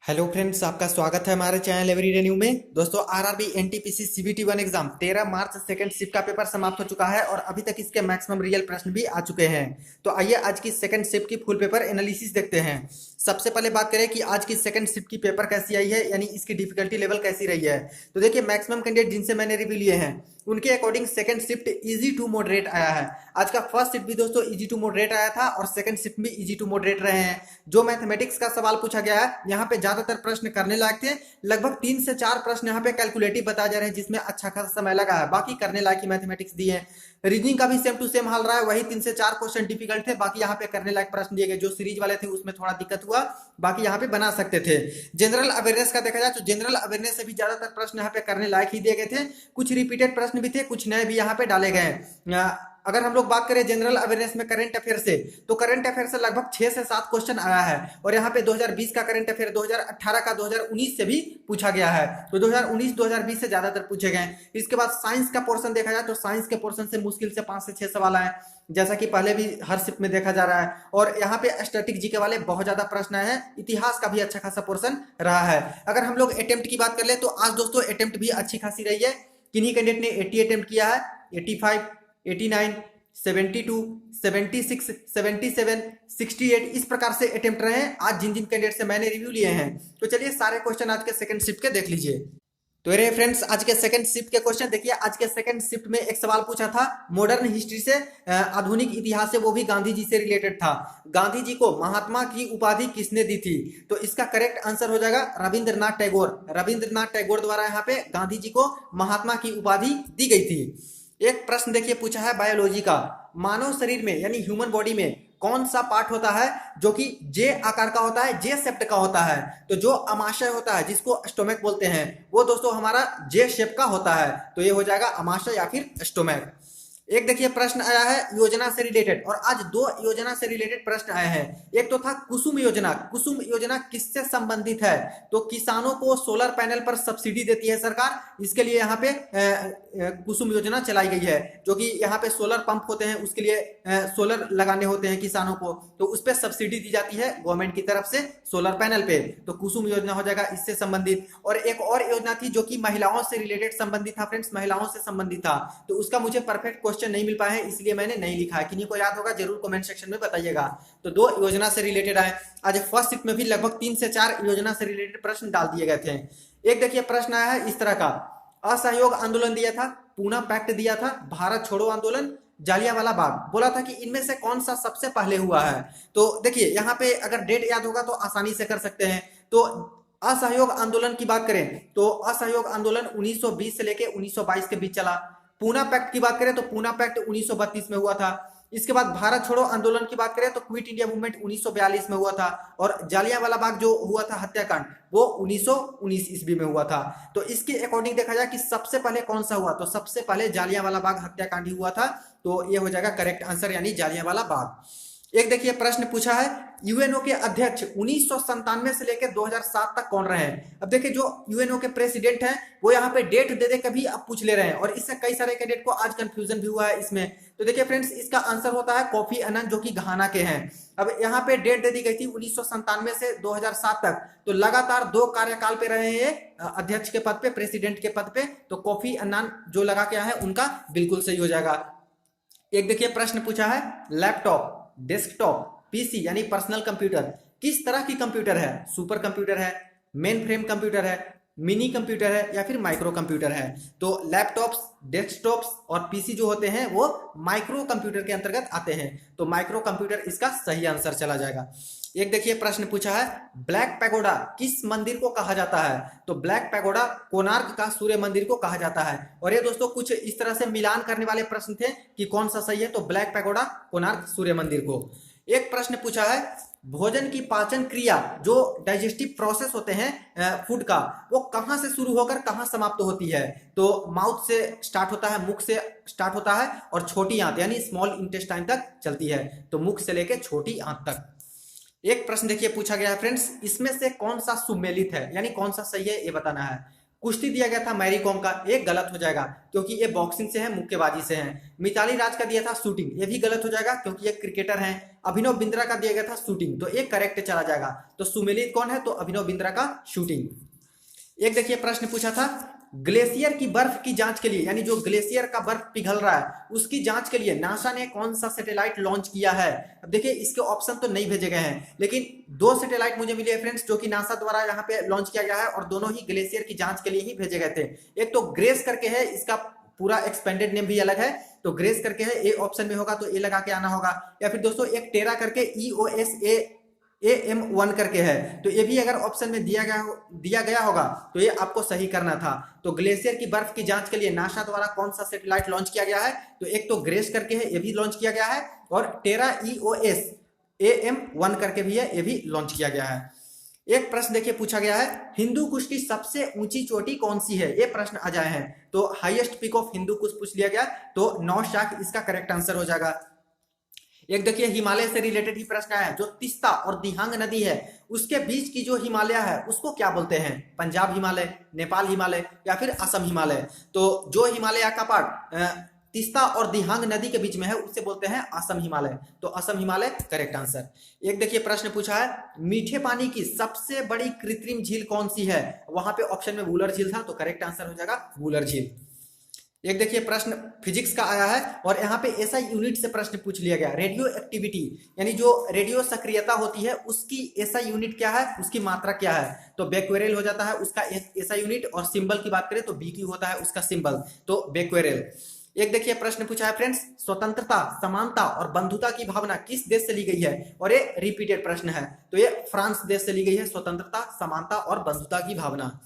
Hello friends, आपका स्वागत है हमारे चैनल एवरीडे न्यू में। दोस्तों, आरआरबी एनटीपीसी सीबीटी 1 एग्जाम 13 मार्च सेकंड शिफ्ट का पेपर समाप्त हो चुका है और अभी तक इसके मैक्सिमम रियल प्रश्न भी आ चुके हैं। तो आइए आज की सेकंड शिफ्ट की फुल पेपर एनालिसिस देखते हैं। सबसे पहले बात करें कि आज की सेकंड शिफ्ट की पेपर कैसी आई है, यानी इसकी डिफिकल्टी लेवल कैसी रही है। तो देखिए, मैक्सिमम कैंडिडेट जिनसे मैंने रिव्यू लिए हैं उनके according second shift easy to moderate आया है। आज का फर्स्ट शिफ्ट भी दोस्तों इजी टू मॉडरेट आया था और सेकंड शिफ्ट भी इजी टू मॉडरेट रहे हैं। जो मैथमेटिक्स का सवाल पूछा गया है यहाँ पे ज्यादातर प्रश्न करने लायक थे। लगभग 3 से 4 प्रश्न यहाँ पे कैलकुलेटिव बताए जा रहे हैं जिसमें अच्छा खासा समय लगा है, बाकी करने लायक ही मैथमेटिक्स दिए हैं। रीजनिंग का भी सेम टू सेम हाल रहा है, वही 3 से 4 क्वेश्चन डिफिकल्ट थे, बाकी यहाँ पे करने लायक प्रश्न दिए गए। जो सीरीज वाले थे उसमें थोड़ा दिक्कत हुआ, बाकी यहाँ पे बना सकते थे। जनरल अवेयरनेस का देखा जाए तो जनरल अवेयरनेस से भी ज्यादातर प्रश्न यहाँ पे करने लायक ही दिए गए थे। कुछ रिपीटेड प्रश्न भी थे, कुछ नए भी यहाँ पे डाले गए। अगर हम लोग बात करें जनरल अवेयरनेस में करंट अफेयर से, तो करंट अफेयर से लगभग 6 से 7 क्वेश्चन आया है और यहाँ पे 2020 का करंट अफेयर 2018 का 2019 से भी पूछा गया है। तो 2019 2020 से ज्यादातर पूछे गए। इसके बाद साइंस का पोर्शन देखा जाए तो साइंस के पोर्शन से मुश्किल से 5 से 6 सवाल आए, जैसा कि पहले भी हर शिफ्ट में देखा जा रहा है। और यहाँ पे स्टैटिक जीके वाले बहुत ज्यादा प्रश्न आए हैं। इतिहास का भी अच्छा खासा पोर्शन रहा है। अगर हम लोग अटेम्प्ट की बात कर ले तो आज दोस्तों अटेम्प्ट भी अच्छी खासी रही है। किन्हीं कैंडिडेट ने 80 अटेम्प्ट किया है, 85, 89, 72, 76, 77, 68 इस प्रकार से अटेम्प्ट रहे हैं आज जिन जिन कैंडिडेट से मैंने रिव्यू लिए हैं। तो चलिए सारे क्वेश्चन आज के सेकंड शिफ्ट के देख लीजिए। तो ये फ्रेंड्स आज के सेकंड शिफ्ट के क्वेश्चन देखिए। आज के सेकंड शिफ्ट में एक सवाल पूछा था मॉडर्न हिस्ट्री से, आधुनिक इतिहास से, वो भी गांधी जी से रिलेटेड था। गांधी जी को महात्मा की उपाधि किसने दी थी? तो इसका करेक्ट आंसर हो जाएगा रविंद्रनाथ टैगोर। रविंद्रनाथ टैगोर द्वारा यहाँ पे गांधी जी को महात्मा की उपाधि दी गई थी। एक प्रश्न देखिए पूछा है बायोलॉजी का, मानव शरीर में यानी ह्यूमन बॉडी में कौन सा पार्ट होता है जो कि जे आकार का होता है, जे शेप्ड का होता है? तो जो अमाशय होता है जिसको स्टोमक बोलते हैं वो दोस्तों हमारा जे शेप का होता है। तो ये हो जाएगा अमाशय या फिर स्टोमक। एक देखिए प्रश्न आया है योजना से रिलेटेड, और आज 2 योजना से रिलेटेड प्रश्न आए हैं। एक तो था कुसुम योजना। कुसुम योजना किससे संबंधित है? तो किसानों को सोलर पैनल पर सब्सिडी देती है सरकार, इसके लिए यहाँ पे कुसुम योजना चलाई गई है। जो कि यहाँ पे सोलर पंप होते हैं, उसके लिए सोलर लगाने होते हैं किसानों को, तो उस पर सब्सिडी दी जाती है गवर्नमेंट की तरफ से सोलर पैनल पे। तो कुसुम योजना हो जाएगा इससे संबंधित। और एक और योजना थी जो कि महिलाओं से रिलेटेड संबंधित था फ्रेंड्स, महिलाओं से संबंधित था। तो उसका मुझे परफेक्ट क्वेश्चन नहीं मिल पाया है, इसलिए मैंने नहीं लिखा है। किन्हीं को याद होगा जरूर कमेंट सेक्शन में बताइएगा। तो 2 योजना से रिलेटेड आए। आज फर्स्ट शिफ्ट में भी लगभग 3 से 4 योजना से रिलेटेड प्रश्न डाल दिए गए थे। एक देखिए प्रश्न आया है इस तरह का, असहयोग आंदोलन दिया था, पूना पैक्ट दिया था, भारत छोड़ो आंदोलन, जालियांवाला बाग। बोला था कि इनमें से कौन सा सबसे पहले हुआ है? तो देखिए यहाँ पे अगर डेट याद होगा तो आसानी से कर सकते हैं। तो असहयोग आंदोलन की बात करें तो असहयोग आंदोलन 1920 से लेके 1922 के बीच चला। पूना पैक्ट की बात करें तो पूना पैक्ट 1932 में हुआ था। इसके बाद भारत छोड़ो आंदोलन की बात करें तो क्विट इंडिया मूवमेंट 1942 में हुआ था। और जालियांवाला बाग जो हुआ था हत्याकांड, वो 1919 ईस्वी में हुआ था। तो इसके अकॉर्डिंग देखा जाए कि सबसे पहले कौन सा हुआ, तो सबसे पहले जालियांवाला बाग हत्याकांड ही हुआ था। तो ये हो जाएगा करेक्ट आंसर, यानी जालियांवाला बाग। एक देखिए प्रश्न पूछा है यूएनओ के अध्यक्ष 1997 से लेकर 2007 तक कौन रहे हैं? अब देखिए जो यूएनओ के प्रेसिडेंट हैं वो यहाँ पे डेट दे दे कभी अब पूछ ले रहे हैं, और इससे कई सारे कैडेट को आज कंफ्यूजन भी हुआ है इसमें। तो देखिए फ्रेंड्स इसका आंसर होता है कोफी अनन, जो कि घाना के हैं। अब यहाँ पे डेट दे दी गई थी 1997 से 2007 तक, तो लगातार 2 कार्यकाल पे रहे हैं अध्यक्ष के पद पे, प्रेसिडेंट के पद पे। तो कोफी अनन जो लगा के है उनका बिल्कुल सही हो जाएगा। एक देखिए प्रश्न पूछा है लैपटॉप, डेस्कटॉप, पीसी यानी पर्सनल कंप्यूटर किस तरह की कंप्यूटर है? सुपर कंप्यूटर है, मेन फ्रेम कंप्यूटर है, मिनी कंप्यूटर है, या फिर माइक्रो कंप्यूटर है? तो लैपटॉप्स, डेस्कटॉप्स और पीसी जो होते हैं वो माइक्रो कंप्यूटर के अंतर्गत आते हैं। तो माइक्रो कंप्यूटर इसका सही आंसर चला जाएगा। एक देखिए प्रश्न पूछा है ब्लैक पैगोडा किस मंदिर को कहा जाता है? तो ब्लैक पैगोडा कोणार्क का सूर्य मंदिर को कहा जाता है। और ये दोस्तों कुछ इस तरह से मिलान करने वाले प्रश्न थे कि कौन सा सही है। तो ब्लैक पैगोडा कोणार्क सूर्य मंदिर को। एक प्रश्न पूछा है भोजन की पाचन क्रिया, जो डाइजेस्टिव प्रोसेस होते हैं फूड का, वो कहां से शुरू होकर कहां समाप्त होती है? तो माउथ से स्टार्ट होता है, मुख से स्टार्ट होता है, और छोटी आंत यानी स्मॉल इंटेस्टाइन तक चलती है। तो मुख से लेकर छोटी आंत तक। एक प्रश्न देखिए पूछा गया है फ्रेंड्स, इसमें से कौन सा सुमेलित है, यानी कौन सा सही है ये बताना है। कुश्ती दिया गया था मैरी कॉम का, एक गलत हो जाएगा क्योंकि ये बॉक्सिंग से है, मुक्केबाजी से है। मिताली राज का दिया था शूटिंग, ये भी गलत हो जाएगा क्योंकि ये क्रिकेटर हैं। अभिनव बिंद्रा का दिया गया था शूटिंग, तो एक करेक्ट चला जाएगा। तो सुमेलित कौन है, तो अभिनव बिंद्रा का शूटिंग। एक देखिए प्रश्न पूछा था ग्लेशियर की बर्फ की जांच के लिए, यानी जो ग्लेशियर का बर्फ पिघल रहा है उसकी जांच के लिए नासा ने कौन सा सैटेलाइट लॉन्च किया है। अब देखिए इसके ऑप्शन तो नहीं भेजे गए हैं, लेकिन दो सैटेलाइट मुझे मिले फ्रेंड्स जो कि नासा द्वारा यहाँ पे लॉन्च किया गया है और दोनों ही ग्लेशियर की जांच के लिए ही भेजे गए थे। एक तो ग्रेस करके है, इसका पूरा एक्सपेंडेड नेम भी अलग है, तो ग्रेस करके है, ए ऑप्शन में होगा तो ए लगा के आना होगा। या फिर दोस्तों एक टेरा करके EOSAAM1 करके है, तो ये भी अगर ऑप्शन में दिया गया होगा तो ये आपको सही करना था। तो ग्लेशियर की बर्फ की जांच के लिए नासा द्वारा कौन सा सैटेलाइट लॉन्च किया गया है, तो एक तो ग्रेस करके है, ये भी लॉन्च किया गया है, और टेरा EOSAAM1 करके भी है, ये भी लॉन्च किया गया है। एक प्रश्न देखिए पूछा गया है हिंदू कुश की सबसे ऊंची चोटी कौन सी है, ये प्रश्न आ जाए हैं, तो highest peak of Hindu Kush पूछ लिया गया, तो नौशाख इसका करेक्ट आंसर हो जाएगा। एक देखिए हिमालय से रिलेटेड ही प्रश्न आया है, जो तिस्ता और दिहांग नदी है उसके बीच की जो हिमालय है उसको क्या बोलते हैं, पंजाब हिमालय, नेपाल हिमालय या फिर असम हिमालय। तो जो हिमालय का पार्ट तिस्ता और दिहांग नदी के बीच में है उसे बोलते हैं असम हिमालय, तो असम हिमालय करेक्ट आंसर। एक देखिए प्रश्न पूछा है मीठे पानी की सबसे बड़ी कृत्रिम झील कौन सी है, वहां पे ऑप्शन में वूलर झील था, तो करेक्ट आंसर हो जाएगा वूलर झील। एक देखिए प्रश्न फिजिक्स का आया है और यहाँ पे ऐसा यूनिट से प्रश्न पूछ लिया गया, रेडियो एक्टिविटी यानी जो रेडियो सक्रियता होती है उसकी ऐसा यूनिट क्या है, उसकी मात्रा क्या है, तो बेक्वेरेल हो जाता है उसका ऐसा यूनिट, और सिंबल की बात करें तो BQ होता है उसका सिंबल, तो बेक्वेरेल। एक देखिए प्रश्न पूछा है फ्रेंड्स स्वतंत्रता, समानता और बंधुता की भावना किस देश से ली गई है, और ये रिपीटेड प्रश्न है, तो ये फ्रांस देश से ली गई है स्वतंत्रता, समानता और बंधुता की भावना।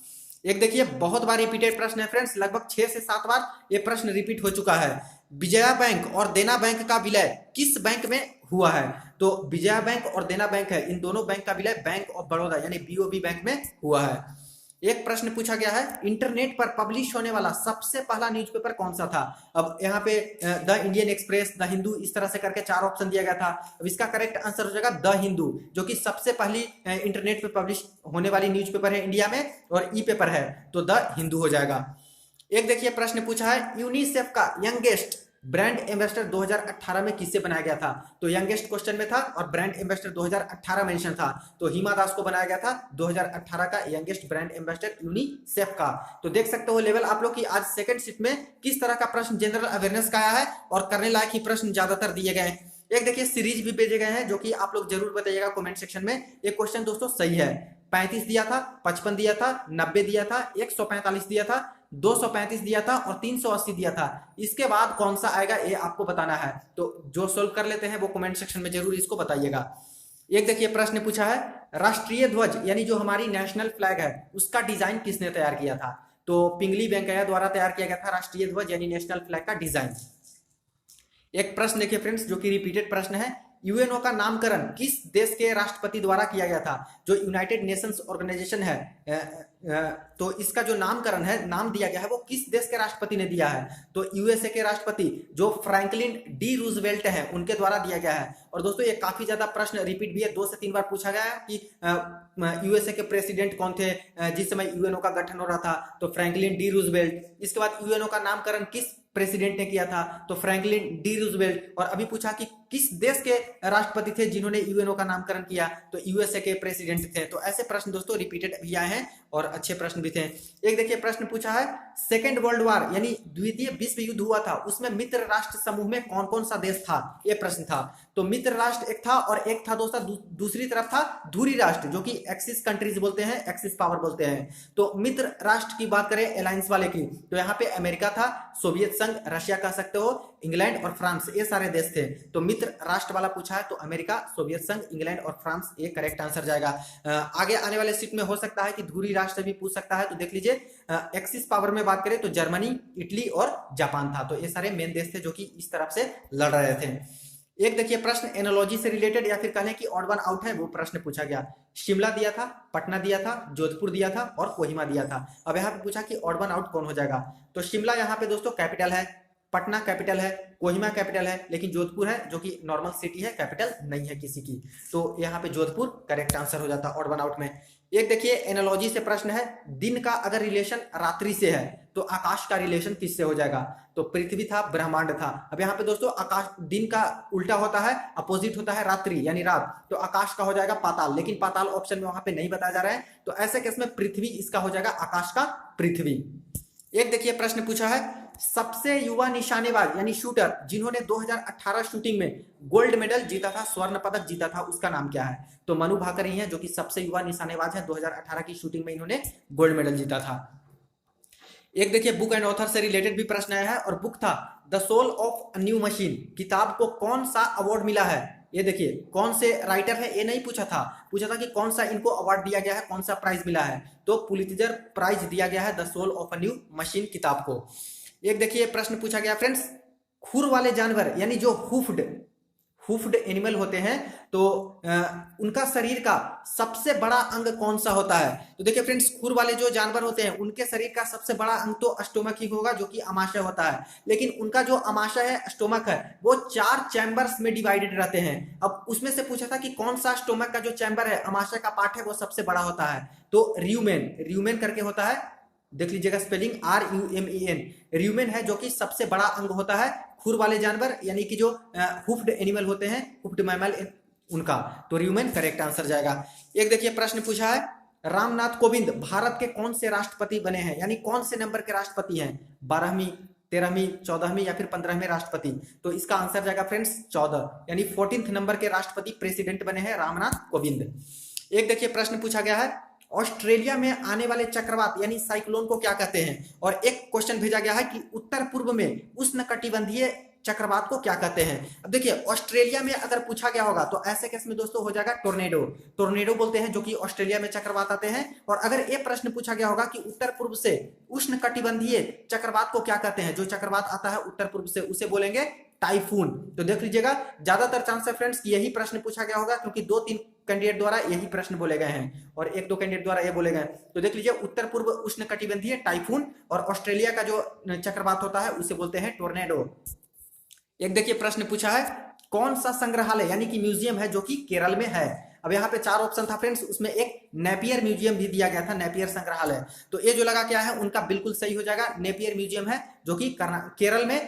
एक देखिए बहुत बार रिपीटेड प्रश्न है फ्रेंड्स, लगभग 6 से 7 बार ये प्रश्न रिपीट हो चुका है। विजया बैंक और देना बैंक का विलय किस बैंक में हुआ है, तो विजया बैंक और देना बैंक है, इन दोनों बैंक का विलय बैंक ऑफ बड़ौदा यानी BOB बैंक में हुआ है। एक प्रश्न पूछा गया है इंटरनेट पर पब्लिश होने वाला सबसे पहला न्यूज़पेपर कौन सा था। अब यहाँ पे the Indian express, the Hindu, इस तरह से करके 4 ऑप्शन दिया गया था। अब इसका करेक्ट आंसर हो जाएगा द हिंदू, जो कि सबसे पहली इंटरनेट पे पब्लिश होने वाली न्यूज़पेपर है इंडिया में, और ई पेपर है, तो द हिंदू हो जाएगा। एक देखिए प्रश्न पूछा है यूनिसेफ का यंगेस्ट ब्रांड एम्बेसडर 2018 में किससे बनाया गया था, तो यंगेस्ट क्वेश्चन में था और ब्रांड एम्बेसडर 2018 मेंशन था, तो हिमा दास को बनाया गया था 2018 का यंगेस्ट ब्रांड एम्बेसडर यूनिसेफ का। तो देख सकते हो लेवल आप लोग की आज सेकंड शिफ्ट में किस तरह का प्रश्न जनरल अवेयरनेस का आया है, और करने लायक ही प्रश्न ज्यादातर दिए गए हैं। एक देखिए सीरीज भी भेजे गए हैं जो कि आप लोग जरूर बताइएगा कमेंट सेक्शन में। एक क्वेश्चन दोस्तों सही है, 35 दिया था, 55 दिया था, 90 दिया था, 145 दिया था, 235 दिया था और 380 दिया था। इसके बाद कौन सा आएगा ये आपको बताना है, तो जो सोल्व कर लेते हैं वो कमेंट सेक्शन में जरूर इसको बताइएगा। एक देखिए प्रश्न पूछा है राष्ट्रीय ध्वज यानी जो हमारी नेशनल फ्लैग है उसका डिजाइन किसने तैयार किया था, तो पिंगली वेंकैया द्वारा तैयार किया गया था राष्ट्रीय ध्वज यानी नेशनल फ्लैग का डिजाइन। एक प्रश्न देखिए फ्रेंड्स जो कि रिपीटेड प्रश्न है, यूएनओ का नामकरण किस देश के राष्ट्रपति द्वारा किया गया था, जो यूनाइटेड नेशंस ऑर्गेनाइजेशन है, तो इसका जो नामकरण है, नाम दिया गया है, वो किस देश के राष्ट्रपति ने दिया है, तो यूएसए के राष्ट्रपति जो फ्रैंकलिन डी रूजवेल्ट है उनके द्वारा दिया गया है। और दोस्तों ये काफी ज्यादा प्रश्न रिपीट भी है, 2 से 3 बार पूछा गया है कि यूएसए के प्रेसिडेंट कौन थे जिस समय यूएनओ का गठन हो रहा था, तो फ्रैंकलिन डी रूजवेल्ट। इसके बाद यूएनओ का नामकरण किस प्रेसिडेंट ने किया था, तो फ्रैंकलिन डी रूजवेल्ट। और अभी पूछा कि किस देश के राष्ट्रपति थे जिन्होंने यूएनओ का नामकरण किया, तो यूएसए के प्रेसिडेंट थे। तो ऐसे प्रश्न दोस्तों रिपीटेड भी आए हैं और अच्छे प्रश्न भी थे। एक देखिए प्रश्न पूछा है सेकेंड वर्ल्ड वॉर यानी द्वितीय विश्व युद्ध हुआ था उसमें मित्र राष्ट्र समूह में कौन कौन सा देश था, ये प्रश्न था। तो मित्र राष्ट्र एक था और एक था दोस्तों दूसरी तरफ था धुरी राष्ट्र जो कि एक्सिस कंट्रीज बोलते हैं, एक्सिस पावर बोलते हैं। तो मित्र राष्ट्र की बात करें अलायंस वाले की, तो यहाँ पे अमेरिका था, सोवियत संघ, रशिया कह सकते हो, इंग्लैंड और फ्रांस, ये सारे देश थे। तो मित्र राष्ट्र वाला पूछा है तो अमेरिका, सोवियत संघ, इंग्लैंड और फ्रांस ये करेक्ट आंसर जाएगा। आगे आने वाले सीट में हो सकता है कि धुरी राष्ट्र भी पूछ सकता है, तो देख लीजिए एक्सिस पावर में बात करें तो जर्मनी, इटली और जापान था। तो ये सारे मेन देश थे जो कि इस तरफ से लड़ रहे थे। एक देखिए प्रश्न एनोलॉजी से रिलेटेड या फिर कहें कि ऑड वन आउट है, वो प्रश्न पूछा गया। शिमला दिया था, पटना दिया था, जोधपुर दिया था और कोहिमा दिया था। अब यहाँ पे पूछा कि ऑड वन आउट कौन हो जाएगा, तो शिमला यहाँ पे दोस्तों कैपिटल है, पटना कैपिटल है, कोहिमा कैपिटल है, लेकिन जोधपुर है जो कि नॉर्मल सिटी है, कैपिटल नहीं है किसी की। तो यहाँ पे जोधपुर करेक्ट आंसर हो जाता ऑड वन आउट में। एक देखिए एनालॉजी से प्रश्न है, दिन का अगर रिलेशन रात्रि से है तो आकाश का रिलेशन किससे हो जाएगा? तो पृथ्वी था, ब्रह्मांड था। अब यहाँ पे दोस्तों आकाश दिन का उल्टा होता है, अपोजिट होता है रात्रि यानी रात, तो आकाश का हो जाएगा पाताल, लेकिन पाताल ऑप्शन में वहां पे नहीं बताया जा रहा है, तो ऐसे केस में पृथ्वी इसका हो जाएगा, आकाश का पृथ्वी। एक देखिए प्रश्न पूछा है, सबसे युवा निशानेबाज यानी शूटर जिन्होंने 2018 शूटिंग में गोल्ड मेडल जीता था, स्वर्ण पदक जीता था, उसका नाम क्या है? तो मनु भाकर ही है जो कि सबसे युवा निशानेबाज है, 2018 की शूटिंग में इन्होंने गोल्ड मेडल जीता था। एक देखिए बुक एंड ऑथर से रिलेटेड भी प्रश्न आया है, और बुक था the soul of a new machine. किताब को कौन सा अवार्ड मिला है? ये देखिए कौन से राइटर है, ये नहीं पूछा था, पूछा था कि कौन सा इनको अवार्ड दिया गया है, कौन सा प्राइज मिला है। तो पुलित्जर प्राइज दिया गया है the soul of a new machine किताब को। एक देखिए प्रश्न पूछा गया फ्रेंड्स, खुर वाले जानवर यानी जो हुफ्ड एनिमल होते हैं, तो उनका शरीर का सबसे बड़ा अंग कौन सा होता है? तो देखिए फ्रेंड्स, खुर वाले जो जानवर होते हैं उनके शरीर का सबसे बड़ा अंग तो स्टोमक ही होगा, जो कि अमाशय होता है। लेकिन उनका जो अमाशय है, स्टोमक है, वो 4 चैम्बर्स में डिवाइडेड रहते हैं। अब उसमें से पूछा था कि कौन सा स्टोमक का जो चैम्बर है, अमाशय का पार्ट है, वो सबसे बड़ा होता है? तो र्यूमेन करके होता है, देख लीजिएगा स्पेलिंग RUMEN, र्यूमेन है जो कि सबसे बड़ा अंग होता है खुर वाले जानवर यानी कि जो हुफ्ड एनिमल होते हैं, हुफ्ड मैमल उनका, तो र्यूमेन करेक्ट आंसर जाएगा। एक देखिए प्रश्न पूछा है, रामनाथ कोविंद भारत के कौन से राष्ट्रपति बने हैं, यानी कौन से नंबर के राष्ट्रपति हैं? 12वीं, 13वीं, 14वीं या फिर 15वें राष्ट्रपति? तो इसका आंसर जाएगा फ्रेंड्स 14, यानी 14th नंबर के राष्ट्रपति प्रेसिडेंट बने हैं रामनाथ कोविंद। एक देखिए प्रश्न पूछा गया है, ऑस्ट्रेलिया में आने वाले चक्रवात यानी साइक्लोन को क्या कहते हैं? और एक क्वेश्चन भेजा गया है कि उत्तर पूर्व में उष्णकटिबंधीय चक्रवात को क्या कहते हैं? अब देखिए ऑस्ट्रेलिया में अगर पूछा गया होगा तो ऐसे केस में दोस्तों हो जाएगा टोर्नेडो बोलते हैं, जो कि ऑस्ट्रेलिया में चक्रवात आते हैं। और अगर ये प्रश्न पूछा गया होगा कि उत्तर पूर्व से उष्णकटिबंधीय चक्रवात को क्या कहते हैं, जो चक्रवात आता है उत्तर पूर्व से, उसे बोलेंगे टाइफून। तो देख लीजिएगा ज्यादातर चांस है फ्रेंड्स कि यही प्रश्न पूछा गया होगा, क्योंकि 2-3 कैंडिडेट द्वारा यही प्रश्न बोले गए हैं और 1-2 कैंडिडेट द्वारा ये बोले गए। तो देख लीजिए उत्तर पूर्व उष्णकटिबंधीय टाइफून, और ऑस्ट्रेलिया का जो चक्रवात होता है उसे बोलते हैं टोर्नेडो। एक देखिए प्रश्न पूछा है, कौन सा संग्रहालय यानी कि म्यूजियम है जो कि केरल में है? अब यहाँ पे 4 ऑप्शन था फ्रेंड्स, उसमें एक नेपियर म्यूजियम भी दिया गया था, नेपियर संग्रहालय। तो ये जो लगा क्या है उनका बिल्कुल सही हो जाएगा, नेपियर म्यूजियम है जो कि केरल में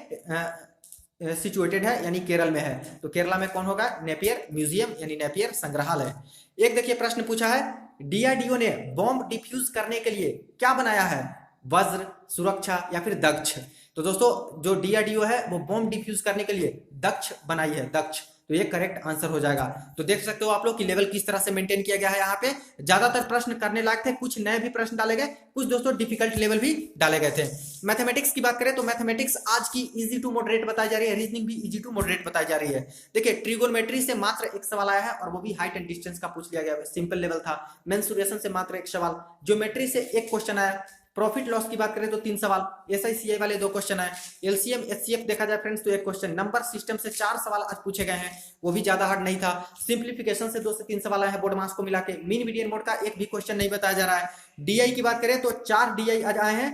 सिचुएटेड है, यानी केरल में है। तो केरला में कौन होगा? नेपियर म्यूजियम यानी नेपियर संग्रहालय। एक देखिए प्रश्न पूछा है, DRDO ने बॉम्ब डिफ्यूज करने के लिए क्या बनाया है? वज्र, सुरक्षा या फिर दक्ष? तो दोस्तों जो DRDO है वो बॉम्ब डिफ्यूज करने के लिए दक्ष बनाई है, दक्ष। तो ये करेक्ट आंसर हो जाएगा। तो देख सकते हो आप लोग कि लेवल किस तरह से मेंटेन किया गया है। यहाँ पे ज्यादातर प्रश्न करने लायक थे, कुछ नए भी प्रश्न डाले गए, कुछ दोस्तों डिफिकल्ट लेवल भी डाले गए थे। मैथमेटिक्स की बात करें तो मैथमेटिक्स आज की इजी टू मॉडरेट बताई जा रही है, रीजनिंग भी इजी टू मॉडरेट बताई जा रही है। देखिए ट्रिगोनोमेट्री से मात्र एक सवाल आया है और वो भी हाइट एंड डिस्टेंस का पूछ लिया गया, सिंपल लेवल था। मेंसुरेशन से मात्र एक सवाल, ज्योमेट्री से एक क्वेश्चन आया, प्रॉफिट लॉस की बात करें तो 3 सवाल, SI CI वाले 2 क्वेश्चन आए, LCM HCF देखा जाए फ्रेंड्स तो 1 क्वेश्चन, नंबर सिस्टम से 4 सवाल आज पूछे गए हैं, वो भी ज्यादा हार्ड नहीं था। सिंप्लीफिकेशन से 2 से 3 सवाल आए हैं बोर्ड मास को मिला के, मीन मीडियन मोड का एक भी क्वेश्चन नहीं बताया जा रहा है। DI की बात करें तो 4 DI आज आए हैं,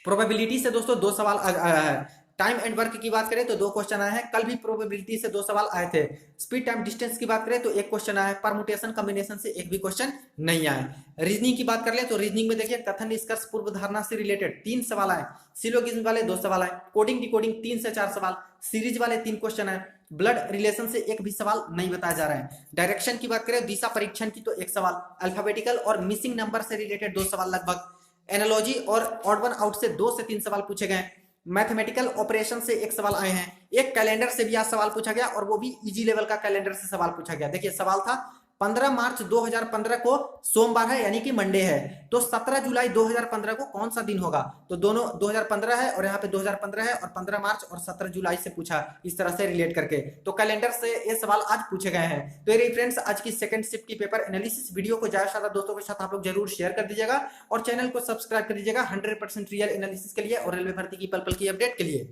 प्रोबेबिलिटी से दोस्तों 2 सवाल आज आया है। टाइम एंड वर्क की बात करें तो 2 क्वेश्चन आए हैं, कल भी प्रोबेबिलिटी से 2 सवाल आए थे। स्पीड टाइम डिस्टेंस की बात करें तो 1 क्वेश्चन आया है, परमुटेशन कॉम्बिनेशन से एक भी क्वेश्चन नहीं आया। रीजनिंग की बात कर ले तो रीजनिंग में देखिए कथन निष्कर्ष पूर्व धारणा से रिलेटेड 3 सवाल आए, सिलोगिज्म वाले 2 सवाल आए, कोडिंग डिकोडिंग 3 से 4 सवाल, सीरीज वाले 3 क्वेश्चन आए, ब्लड रिलेशन से एक भी सवाल नहीं बताया जा रहा है। डायरेक्शन की बात करें, दिशा परीक्षण की तो 1 सवाल, अल्फाबेटिकल और मिसिंग नंबर से रिलेटेड 2 सवाल लगभग, एनालॉजी और ऑड वन आउट से 2 से 3 सवाल पूछे गए, मैथमेटिकल ऑपरेशन से 1 सवाल आए हैं, एक कैलेंडर से भी आज सवाल पूछा गया और वो भी इजी लेवल का कैलेंडर से सवाल पूछा गया। देखिए सवाल था 15 मार्च 2015 को सोमवार है यानी कि मंडे है, तो 17 जुलाई 2015 को कौन सा दिन होगा? तो दोनों 2015 है और यहाँ पे 2015 है और 15 मार्च और 17 जुलाई से पूछा, इस तरह से रिलेट करके, तो कैलेंडर से ये सवाल आज पूछे गए हैं। तो ये फ्रेंड्स आज की सेकंड शिफ्ट की पेपर एनालिसिस वीडियो को ज्यादा से ज्यादा दोस्तों के साथ आप लोग जरूर शेयर कर दीजिएगा और चैनल को सब्सक्राइब कर दीजिएगा 100% रियल एनालिसिस के लिए और रेलवे भर्ती की पल पल की अपडेट के लिए।